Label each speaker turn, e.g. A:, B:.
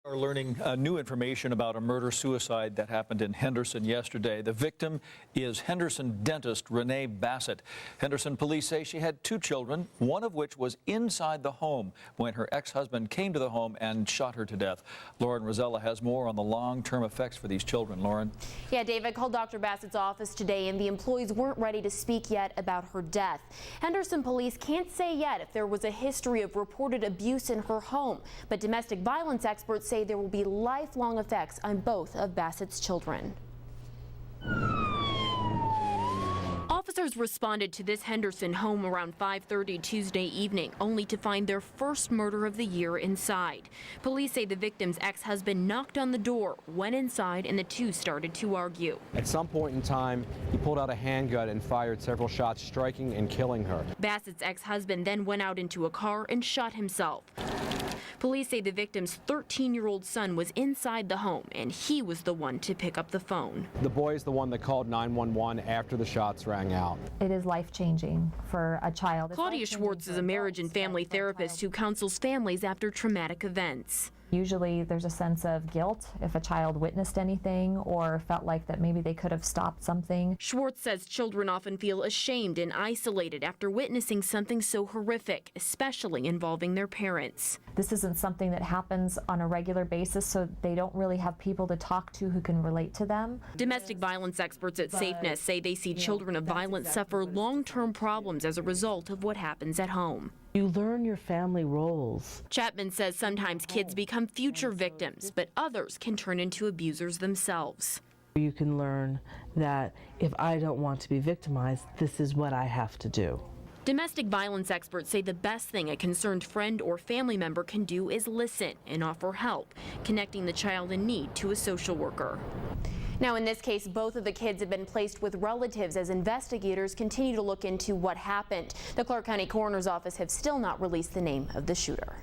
A: Are learning new information about a murder-suicide that happened in Henderson yesterday. The victim is Henderson dentist Renee Bassett. Henderson police say she had 2 children, one of which was inside the home when her ex-husband came to the home and shot her to death. Lauren Rosella has more on the long-term effects for these children. Lauren?
B: Yeah, Dave, I called Dr. Bassett's office today and the employees weren't ready to speak yet about her death. Henderson police can't say yet if there was a history of reported abuse in her home, but domestic violence experts say there will be lifelong effects on both of Bassett's children. Officers responded to this Henderson home around 5:30 Tuesday evening, only to find their first murder of the year inside. Police say the victim's ex-husband knocked on the door, went inside, and the two started to argue.
C: At some point in time, he pulled out a handgun and fired several shots, striking and killing her.
B: Bassett's ex-husband then went out into a car and shot himself. Police say the victim's 13-year-old son was inside the home, and he was the one to pick up the phone.
C: The boy is the one that called 911 after the shots rang out.
D: It is life-changing for a child.
B: Claudia Schwartz is a marriage and family therapist who counsels families after traumatic events.
D: Usually there's a sense of guilt if a child witnessed anything or felt like that maybe they could have stopped something.
B: Schwartz says children often feel ashamed and isolated after witnessing something so horrific, especially involving their parents.
D: This isn't something that happens on a regular basis, so they don't really have people to talk to who can relate to them.
B: Domestic violence experts at SafeNest say they see children of violence suffer long-term problems as a result of what happens at home.
E: You learn your family roles.
B: Chapman says sometimes kids become future victims, but others can turn into abusers themselves.
E: You can learn that if I don't want to be victimized, this is what I have to do.
B: Domestic violence experts say the best thing a concerned friend or family member can do is listen and offer help, connecting the child in need to a social worker. Now, in this case, both of the kids have been placed with relatives as investigators continue to look into what happened. The Clark County Coroner's Office have still not released the name of the shooter.